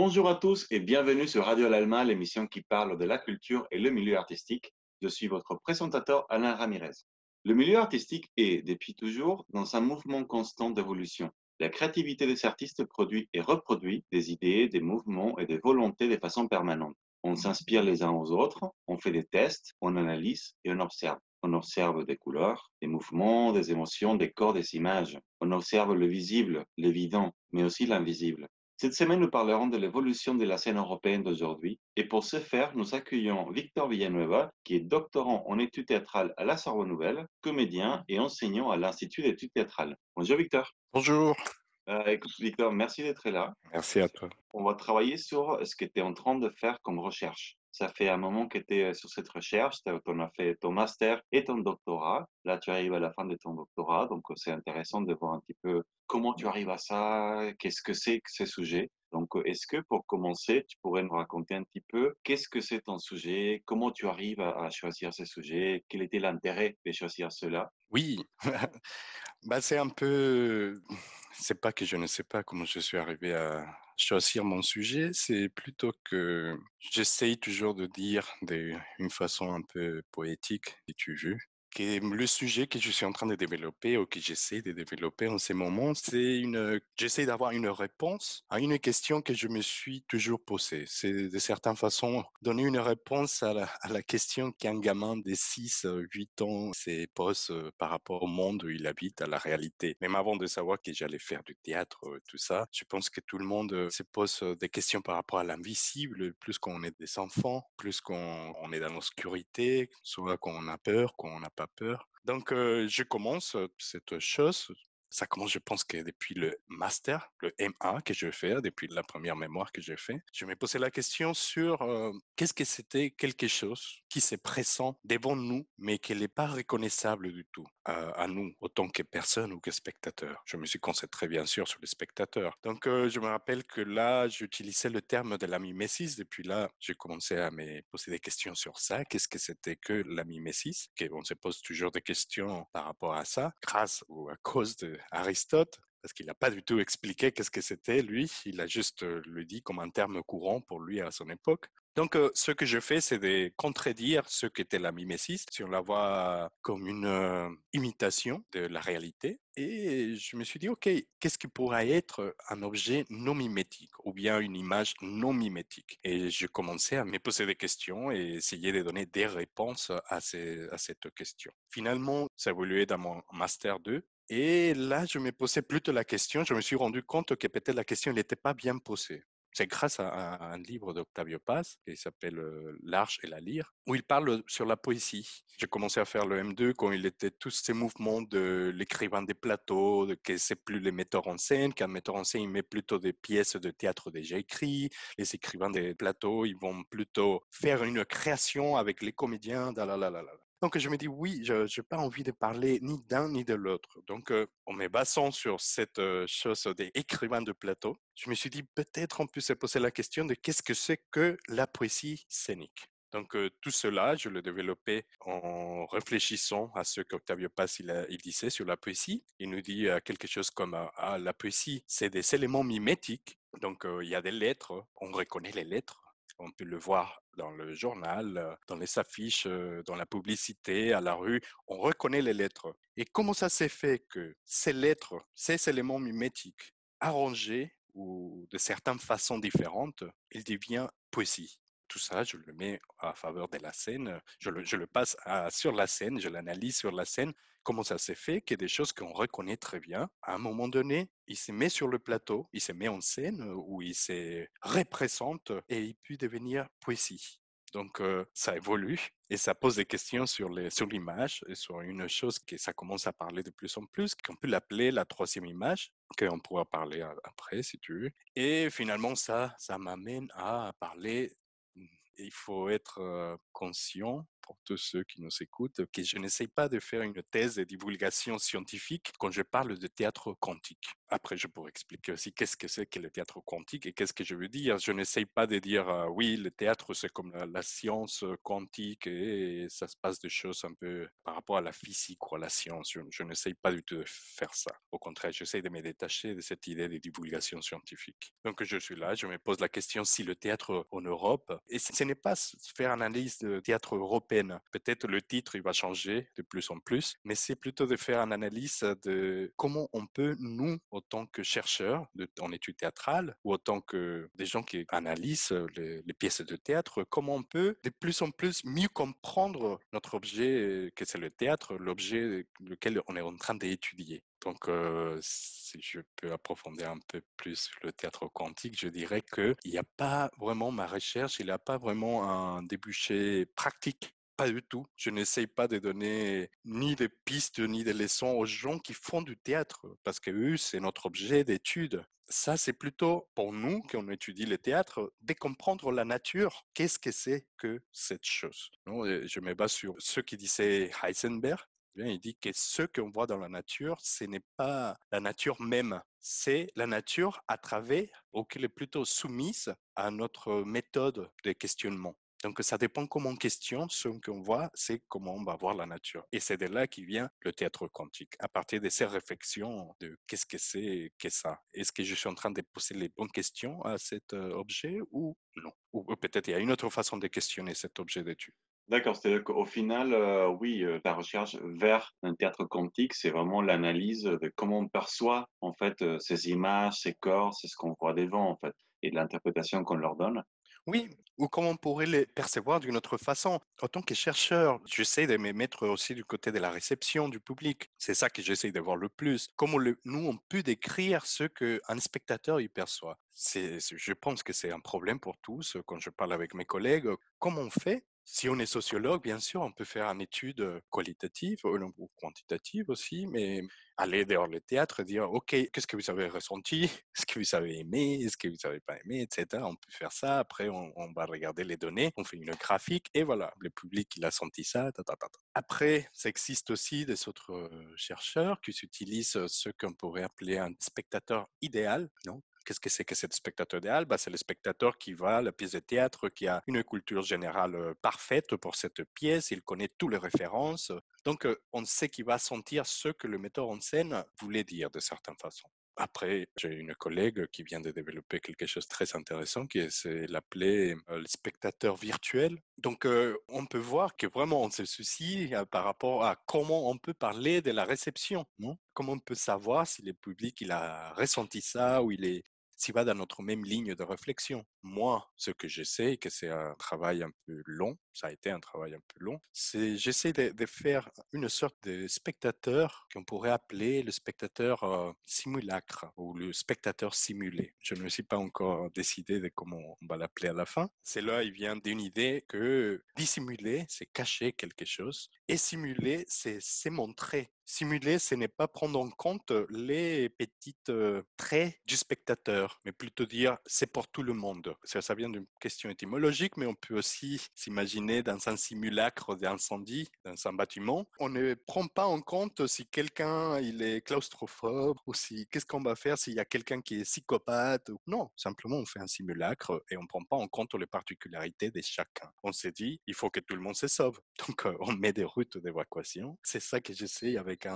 Bonjour à tous et bienvenue sur Radio L'Alma, l'émission qui parle de la culture et le milieu artistique. Je suis votre présentateur Alain Ramirez. Le milieu artistique est, depuis toujours, dans un mouvement constant d'évolution. La créativité des artistes produit et reproduit des idées, des mouvements et des volontés de façon permanente. On s'inspire les uns aux autres, on fait des tests, on analyse et on observe. On observe des couleurs, des mouvements, des émotions, des corps, des images. On observe le visible, l'évident, mais aussi l'invisible. Cette semaine, nous parlerons de l'évolution de la scène européenne d'aujourd'hui. Et pour ce faire, nous accueillons Victor Villanueva, qui est doctorant en études théâtrales à la Sorbonne Nouvelle, comédien et enseignant à l'Institut d'études théâtrales. Bonjour Victor. Bonjour, Écoute Victor, merci d'être là. merci à toi. On va travailler sur ce que tu es en train de faire comme recherche. Ça fait un moment que tu es sur cette recherche, tu as fait ton master et ton doctorat. Là, tu arrives à la fin de ton doctorat, donc c'est intéressant de voir un petit peu comment tu arrives à ça, qu'est-ce que c'est que ce sujet. Donc, est-ce que pour commencer, tu pourrais nous raconter un petit peu qu'est-ce que c'est ton sujet, comment tu arrives à choisir ce sujet, quel était l'intérêt de choisir cela? Oui, c'est pas que je ne sais pas comment je suis arrivé à choisir mon sujet, c'est plutôt que j'essaye toujours de dire d'une façon un peu poétique, si tu veux, que le sujet que je suis en train de développer ou que j'essaie de développer en ces moments, j'essaie d'avoir une réponse à une question que je me suis toujours posée. C'est de certaines façons donner une réponse à la question qu'un gamin de 6, 8 ans se pose par rapport au monde où il habite, à la réalité. Même avant de savoir que j'allais faire du théâtre, tout ça, je pense que tout le monde se pose des questions par rapport à l'invisible, plus qu'on est des enfants, plus qu'on est dans l'obscurité, soit qu'on a peur, qu'on n'a pas peur. Donc, je commence cette chose. Ça commence, je pense que depuis le master, le MA que je fais, depuis la première mémoire que j'ai fait, je me posais la question sur qu'est-ce que c'était quelque chose qui se présente devant nous, mais qui n'est pas reconnaissable du tout à nous, autant que personne ou que spectateur. Je me suis concentré bien sûr sur les spectateurs. Donc, je me rappelle que là, j'utilisais le terme de la mimésis. Depuis là, j'ai commencé à me poser des questions sur ça. Qu'est-ce que c'était que la mimésis? On se pose toujours des questions par rapport à ça, grâce ou à cause d'Aristote. Parce qu'il n'a pas du tout expliqué qu'est-ce que c'était, lui. Il a juste le dit comme un terme courant pour lui à son époque. Donc, ce que je fais, c'est de contredire ce qu'était la mimésis, si on la voit comme une imitation de la réalité. Et je me suis dit, OK, qu'est-ce qui pourrait être un objet non mimétique ou bien une image non mimétique? Et je commençais à me poser des questions et essayer de donner des réponses à cette question. Finalement, ça a évolué dans mon Master 2. Et là, je me posais plutôt la question, je me suis rendu compte que peut-être la question n'était pas bien posée. C'est grâce à un livre d'Octavio Paz qui s'appelle L'Arche et la lyre, où il parle sur la poésie. J'ai commencé à faire le M2 quand il était tous ces mouvements de l'écrivain des plateaux, que c'est plus les metteurs en scène, qu'un metteur en scène il met plutôt des pièces de théâtre déjà écrites. Les écrivains des plateaux, ils vont plutôt faire une création avec les comédiens. Donc, je me dis, oui, je n'ai pas envie de parler ni d'un ni de l'autre. Donc, en me basant sur cette chose des écrivains de plateau, je me suis dit, peut-être on peut se poser la question de qu'est-ce que c'est que la poésie scénique. Donc, tout cela, je le développais en réfléchissant à ce qu'Octavio Paz il disait sur la poésie. Il nous dit quelque chose comme la poésie, c'est des éléments mimétiques. Donc, il y a des lettres, on reconnaît les lettres. On peut le voir dans le journal, dans les affiches, dans la publicité, à la rue. On reconnaît les lettres. Et comment ça s'est fait que ces lettres, ces éléments mimétiques, arrangés ou de certaines façons différentes, ils deviennent poésie? Tout ça, je le mets à faveur de la scène, je le passe sur la scène, je l'analyse sur la scène. Comment ça s'est fait qu'il y a des choses qu'on reconnaît très bien. À un moment donné, il se met sur le plateau, il se met en scène où il se représente et il peut devenir poésie. Donc, ça évolue et ça pose des questions sur l'image et sur une chose que ça commence à parler de plus en plus, qu'on peut l'appeler la troisième image, qu'on pourra parler après si tu veux. Et finalement, ça m'amène à parler. Il faut être conscient pour tous ceux qui nous écoutent que je n'essaie pas de faire une thèse de divulgation scientifique quand je parle de théâtre quantique. Après, je pourrais expliquer aussi qu'est-ce que c'est que le théâtre quantique et qu'est-ce que je veux dire. Je n'essaie pas de dire oui, le théâtre c'est comme la science quantique et ça se passe des choses un peu par rapport à la physique ou à la science. Je n'essaie pas du tout de faire ça. Au contraire, j'essaie de me détacher de cette idée de divulgation scientifique. Donc je suis là, je me pose la question si le théâtre en Europe, et ce n'est pas faire analyse de théâtre européenne. Peut-être le titre il va changer de plus en plus, mais c'est plutôt de faire une analyse de comment on peut, nous, autant que chercheurs en études théâtrales ou autant que des gens qui analysent les pièces de théâtre, comment on peut de plus en plus mieux comprendre notre objet, que c'est le théâtre, l'objet lequel on est en train d'étudier. Donc, si je peux approfondir un peu plus le théâtre quantique, je dirais qu'il n'y a pas vraiment ma recherche, il n'y a pas vraiment un débouché pratique. Pas du tout. Je n'essaye pas de donner ni des pistes ni des leçons aux gens qui font du théâtre, parce que eux, c'est notre objet d'étude. Ça, c'est plutôt pour nous, qui on étudie le théâtre, de comprendre la nature. Qu'est-ce que c'est que cette chose? Non, je me base sur ce qui disait Heisenberg. Bien, il dit que ce qu'on voit dans la nature, ce n'est pas la nature même, c'est la nature à travers, ou qu'elle est plutôt soumise à notre méthode de questionnement. Donc, ça dépend comment on questionne, ce qu'on voit, c'est comment on va voir la nature. Et c'est de là qu'il vient le théâtre quantique, à partir de ces réflexions de qu'est-ce que c'est que ça. Est-ce que je suis en train de poser les bonnes questions à cet objet ou non? Ou peut-être il y a une autre façon de questionner cet objet d'étude. D'accord, c'est-à-dire qu'au final, oui, ta recherche vers un théâtre quantique, c'est vraiment l'analyse de comment on perçoit, en fait, ces images, ces corps, c'est ce qu'on voit devant, en fait, et de l'interprétation qu'on leur donne. Oui, ou comment on pourrait les percevoir d'une autre façon. En tant que chercheur, j'essaie de me mettre aussi du côté de la réception du public. C'est ça que j'essaie de voir le plus. Comment nous, on peut décrire ce qu'un spectateur y perçoit. Je pense que c'est un problème pour tous quand je parle avec mes collègues. Comment on fait? Si on est sociologue, bien sûr, on peut faire une étude qualitative ou quantitative aussi, mais aller dehors le théâtre et dire, OK, qu'est-ce que vous avez ressenti? Est-ce que vous avez aimé? Est-ce que vous n'avez pas aimé? Etc. On peut faire ça. Après, on va regarder les données, on fait une graphique et voilà, le public, il a senti ça. Ta, ta, ta, ta. Après, ça existe aussi des autres chercheurs qui utilisent ce qu'on pourrait appeler un spectateur idéal, non? Qu'est-ce que c'est que ce spectateur idéal? C'est le spectateur qui va à la pièce de théâtre, qui a une culture générale parfaite pour cette pièce, il connaît toutes les références. Donc, on sait qu'il va sentir ce que le metteur en scène voulait dire de certaine façon. Après, j'ai une collègue qui vient de développer quelque chose de très intéressant, qui c'est l'appeler le spectateur virtuel. Donc, on peut voir que vraiment on se soucie par rapport à comment on peut parler de la réception, non? Comment on peut savoir si le public il a ressenti ça ou s'il va dans notre même ligne de réflexion. Moi, ce que j'essaie, que c'est un travail un peu long, ça a été un travail un peu long, c'est j'essaie de faire une sorte de spectateur qu'on pourrait appeler le spectateur simulacre ou le spectateur simulé. Je ne me suis pas encore décidé de comment on va l'appeler à la fin. C'est là, il vient d'une idée que dissimuler, c'est cacher quelque chose et simuler, c'est montrer. Simuler, ce n'est pas prendre en compte les petites traits du spectateur, mais plutôt dire c'est pour tout le monde. Ça vient d'une question étymologique, mais on peut aussi s'imaginer dans un simulacre d'incendie, dans un bâtiment. On ne prend pas en compte si quelqu'un il est claustrophobe ou si qu'est-ce qu'on va faire s'il y a quelqu'un qui est psychopathe. Non, simplement on fait un simulacre et on ne prend pas en compte les particularités de chacun. On s'est dit il faut que tout le monde se sauve, donc on met des routes d'évacuation. C'est ça que j'essaie avec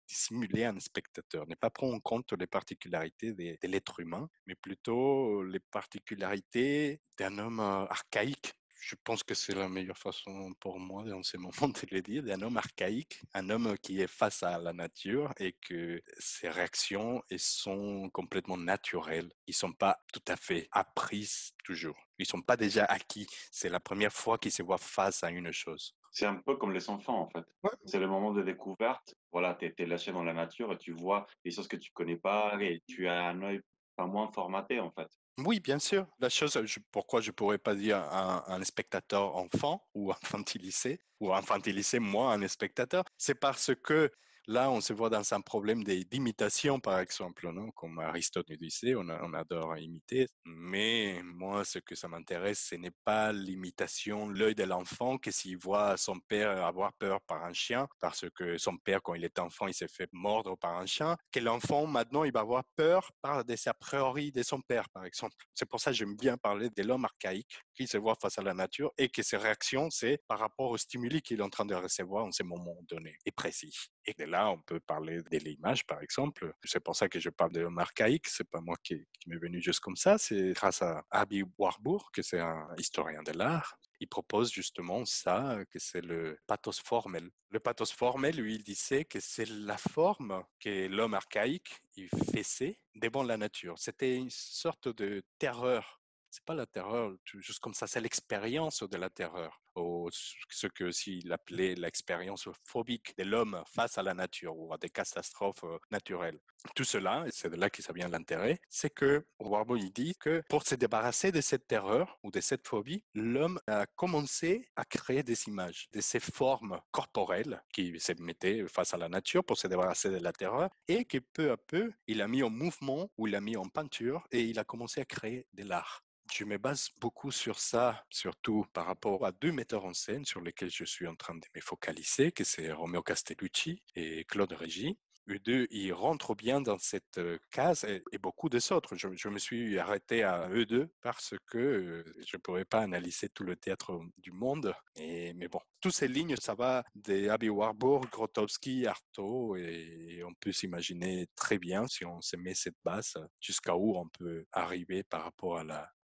simuler un spectateur, ne pas prendre en compte les particularités de l'être humain, mais plutôt les particularités d'un homme archaïque. Je pense que c'est la meilleure façon pour moi dans ce moment de le dire, d'un homme archaïque, un homme qui est face à la nature et que ses réactions elles sont complètement naturelles. Ils ne sont pas tout à fait apprises toujours. Ils ne sont pas déjà acquis. C'est la première fois qu'ils se voient face à une chose. C'est un peu comme les enfants, en fait. Ouais. C'est le moment de découverte. Voilà, tu es lâché dans la nature et tu vois des choses que tu connais pas et tu as un œil pas moins formaté, en fait. Oui, bien sûr. La chose, pourquoi je pourrais pas dire un spectateur enfant ou infantilisé, ou infantilisé moi, un spectateur, c'est parce que Là, on se voit dans un problème d'imitation, par exemple, non? Comme Aristote nous disait, on adore imiter. Mais moi, ce que ça m'intéresse, ce n'est pas l'imitation, l'œil de l'enfant, que s'il voit son père avoir peur par un chien, parce que son père, quand il était enfant, il s'est fait mordre par un chien, que l'enfant, maintenant, il va avoir peur par des a priori de son père, par exemple. C'est pour ça que j'aime bien parler de l'homme archaïque qui se voit face à la nature et que ses réactions, c'est par rapport au stimuli qu'il est en train de recevoir en ce moment donné et précis. Et de là, on peut parler de l'image, par exemple. C'est pour ça que je parle de l'homme archaïque. C'est pas moi qui m'est venu juste comme ça. C'est grâce à Aby Warburg, que c'est un historien de l'art. Il propose justement ça, que c'est le pathos formel. Le pathos formel, lui, il disait que c'est la forme que l'homme archaïque, il faisait devant la nature. C'était une sorte de terreur. C'est pas la terreur, juste comme ça, c'est l'expérience de la terreur, ou ce que s'il appelait l'expérience phobique de l'homme face à la nature ou à des catastrophes naturelles. Tout cela, et c'est de là que ça vient l'intérêt, c'est que Warburg il dit que pour se débarrasser de cette terreur ou de cette phobie, l'homme a commencé à créer des images, de ces formes corporelles qui se mettaient face à la nature pour se débarrasser de la terreur et que peu à peu, il a mis en mouvement ou il a mis en peinture et il a commencé à créer de l'art. Je me base beaucoup sur ça, surtout par rapport à deux metteurs en scène sur lesquels je suis en train de me focaliser, que c'est Romeo Castellucci et Claude Régis. Eux deux, ils rentrent bien dans cette case et beaucoup des autres. Je me suis arrêté à eux deux parce que je ne pourrais pas analyser tout le théâtre du monde. Mais bon, toutes ces lignes, ça va de Aby Warburg, Grotowski, Artaud et on peut s'imaginer très bien si on se met cette base jusqu'à où on peut arriver par rapport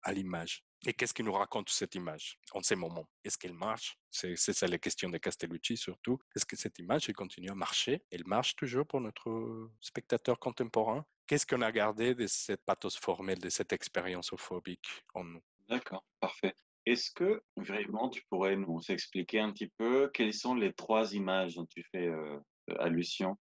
à l'image. Et qu'est-ce qui nous raconte cette image en ces moments? Est-ce qu'elle marche? C'est ça les questions de Castellucci surtout. Est-ce que cette image elle continue à marcher? Elle marche toujours pour notre spectateur contemporain? Qu'est-ce qu'on a gardé de cette pathos formelle, de cette expérience phobique en nous? D'accord, parfait. Est-ce que vraiment tu pourrais nous expliquer un petit peu quelles sont les trois images dont tu fais allusion?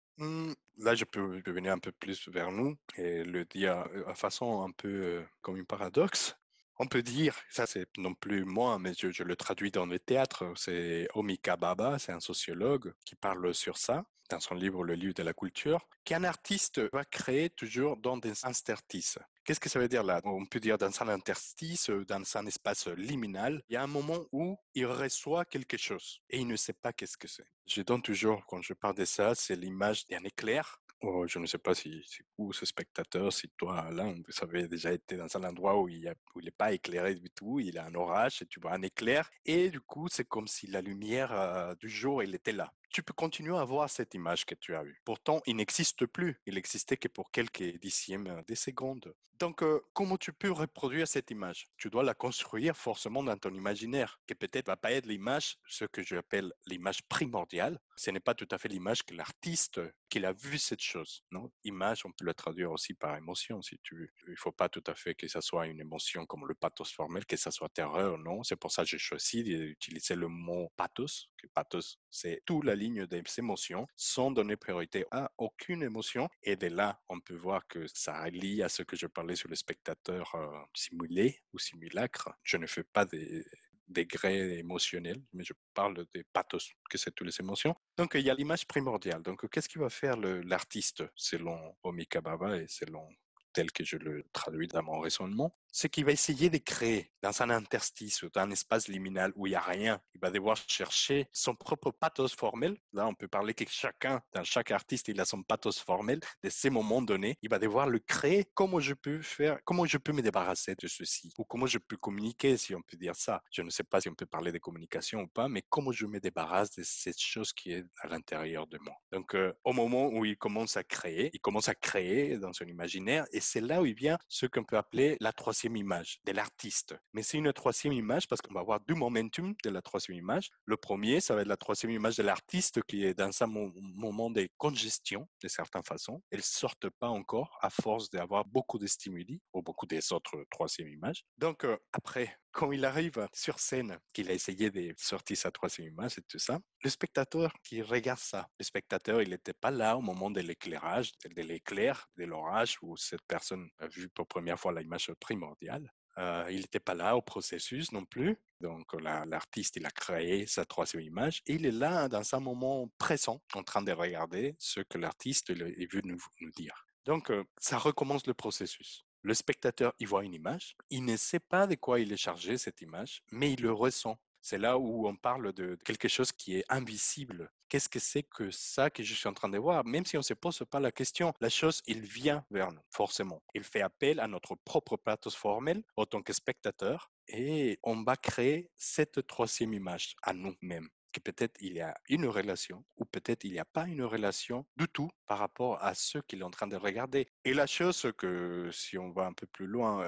Là, je peux venir un peu plus vers nous et le dire de façon un peu comme un paradoxe. On peut dire, ça c'est non plus moi, mais je le traduis dans le théâtre, c'est Omika Baba, c'est un sociologue qui parle sur ça dans son livre Le livre de la culture, qu'un artiste va créer toujours dans des interstices. Qu'est-ce que ça veut dire là? On peut dire dans un interstice, dans un espace liminal, il y a un moment où il reçoit quelque chose et il ne sait pas qu'est-ce que c'est. Je donne toujours, quand je parle de ça, c'est l'image d'un éclair. Oh, je ne sais pas si où ce spectateur, si toi, Alain, vous avez déjà été dans un endroit où où il n'est pas éclairé du tout, il y a un orage et tu vois un éclair. Et du coup, c'est comme si la lumière du jour, elle était là. Tu peux continuer à voir cette image que tu as eue. Pourtant, il n'existe plus. Il n'existait que pour quelques dixièmes de secondes. Donc, comment tu peux reproduire cette image? Tu dois la construire forcément dans ton imaginaire, qui peut-être va pas être l'image, ce que j'appelle l'image primordiale. Ce n'est pas tout à fait l'image que l'artiste qu'il a vu cette chose. Non, image, on peut la traduire aussi par émotion, si tu veux. Il faut pas tout à fait que ça soit une émotion comme le pathos formel, que ça soit terreur, non. C'est pour ça que j'ai choisi d'utiliser le mot pathos, que pathos, c'est toute la ligne des émotions sans donner priorité à aucune émotion. Et de là, on peut voir que ça relie à ce que je parlais sur le spectateur simulé ou simulacre. Je ne fais pas des degrés émotionnels, mais je parle des pathos, que c'est toutes les émotions. Donc, il y a l'image primordiale. Donc, qu'est-ce qu'il va faire l'artiste selon Omika Baba et selon tel que je le traduis dans mon raisonnement? C'est qu'il va essayer de créer dans un interstice ou dans un espace liminal où il n'y a rien. Il va devoir chercher son propre pathos formel. Là, on peut parler que chacun, dans chaque artiste, il a son pathos formel de ces moments donnés. Il va devoir le créer. Comment je peux faire, comment je peux me débarrasser de ceci? Ou comment je peux communiquer, si on peut dire ça. Je ne sais pas si on peut parler de communication ou pas, mais comment je me débarrasse de cette chose qui est à l'intérieur de moi. Donc, au moment où il commence à créer dans son imaginaire et c'est là où il vient ce qu'on peut appeler la troisième image de l'artiste. Mais c'est une troisième image parce qu'on va avoir deux momentum de la troisième image. Le premier, ça va être la troisième image de l'artiste qui est dans un moment de congestion, de certaines façons. Elle ne sort pas encore à force d'avoir beaucoup de stimuli ou beaucoup des autres troisième images. Donc, après, quand il arrive sur scène, qu'il a essayé de sortir sa troisième image et tout ça, le spectateur qui regarde ça, le spectateur, il n'était pas là au moment de l'éclairage, de l'éclair, de l'orage, où cette personne a vu pour première fois l'image primordiale. Il n'était pas là au processus non plus. Donc, l'artiste, il a créé sa troisième image et il est là dans un moment présent, en train de regarder ce que l'artiste est venu nous dire. Donc, ça recommence le processus. Le spectateur, il voit une image, il ne sait pas de quoi il est chargé, cette image, mais il le ressent. C'est là où on parle de quelque chose qui est invisible. Qu'est-ce que c'est que ça que je suis en train de voir? Même si on ne se pose pas la question, la chose, il vient vers nous, forcément. Il fait appel à notre propre pathos formel en tant que spectateur et on va créer cette troisième image à nous-mêmes. Que peut-être il y a une relation ou peut-être il n'y a pas une relation du tout par rapport à ce qu'il est en train de regarder. Et la chose que, si on va un peu plus loin,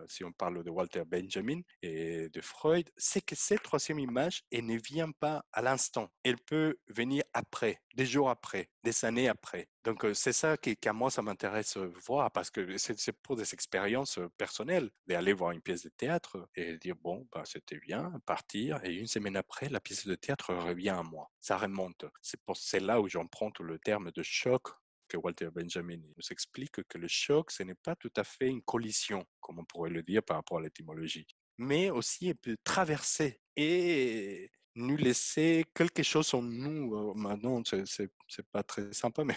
si on parle de Walter Benjamin et de Freud, c'est que cette troisième image, elle ne vient pas à l'instant. Elle peut venir après, des jours après, des années après. Donc, c'est ça qu'à moi, ça m'intéresse voir parce que c'est pour des expériences personnelles d'aller voir une pièce de théâtre et dire, bon, bah, c'était bien, partir. Et une semaine après, la pièce de théâtre revient à moi. Ça remonte. C'est là où j'emprunte le terme de choc que Walter Benjamin nous explique que le choc, ce n'est pas tout à fait une collision, comme on pourrait le dire par rapport à l'étymologie, mais aussi elle peut traverser et nous laisser quelque chose en nous. Maintenant, c'est pas très sympa, mais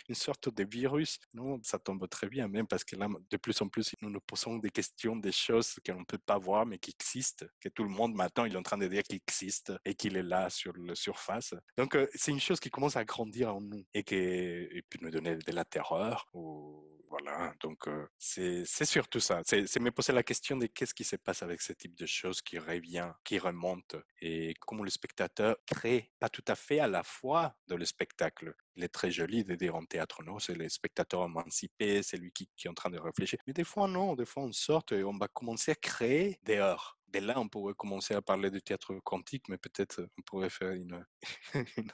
une sorte de virus. Non, ça tombe très bien, même parce que là, de plus en plus, nous nous posons des questions, des choses que l'on ne peut pas voir, mais qui existent, que tout le monde maintenant, il est en train de dire qu'il existe et qu'il est là sur la surface. Donc, c'est une chose qui commence à grandir en nous et puis nous donner de la terreur ou voilà. Donc, c'est surtout ça. C'est me poser la question de qu'est-ce qui se passe avec ce type de choses qui revient, qui remonte et comment le spectateur crée pas tout à fait à la fois dans le spectacle. Il est très joli de dire en théâtre, non, c'est le spectateur émancipé, c'est lui qui est en train de réfléchir. Mais des fois, non, des fois, on sort et on va commencer à créer dehors. Dès là, on pourrait commencer à parler du théâtre quantique, mais peut-être on pourrait faire une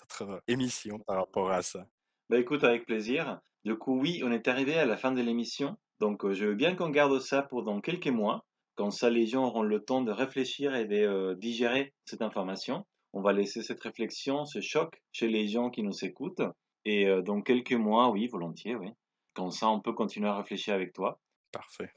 autre émission par rapport à ça. Bah écoute, avec plaisir. Du coup, oui, on est arrivé à la fin de l'émission. Donc, je veux bien qu'on garde ça pour dans quelques mois. Comme ça, les gens auront le temps de réfléchir et de digérer cette information. On va laisser cette réflexion, ce choc chez les gens qui nous écoutent. Et dans quelques mois, oui, volontiers, oui. Comme ça, on peut continuer à réfléchir avec toi. Parfait.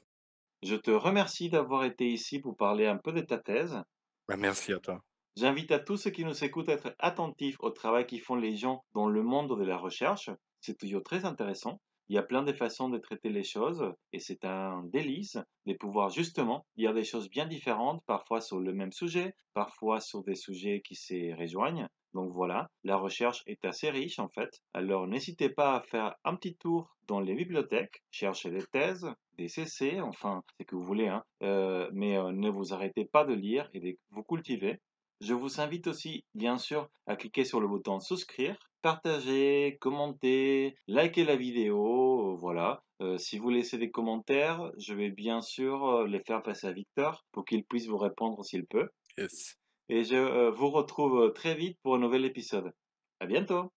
Je te remercie d'avoir été ici pour parler un peu de ta thèse. Ben, merci à toi. J'invite à tous ceux qui nous écoutent à être attentifs au travail qu'ils font les gens dans le monde de la recherche. C'est toujours très intéressant. Il y a plein de façons de traiter les choses et c'est un délice de pouvoir justement dire des choses bien différentes, parfois sur le même sujet, parfois sur des sujets qui se rejoignent. Donc voilà, la recherche est assez riche en fait. Alors n'hésitez pas à faire un petit tour dans les bibliothèques, chercher des thèses, des essais, enfin ce que vous voulez, hein. Mais ne vous arrêtez pas de lire et de vous cultiver. Je vous invite aussi, bien sûr, à cliquer sur le bouton souscrire, partager, commenter, liker la vidéo, voilà. Si vous laissez des commentaires, je vais bien sûr les faire passer à Victor pour qu'il puisse vous répondre s'il peut. Yes. Et je vous retrouve très vite pour un nouvel épisode. À bientôt!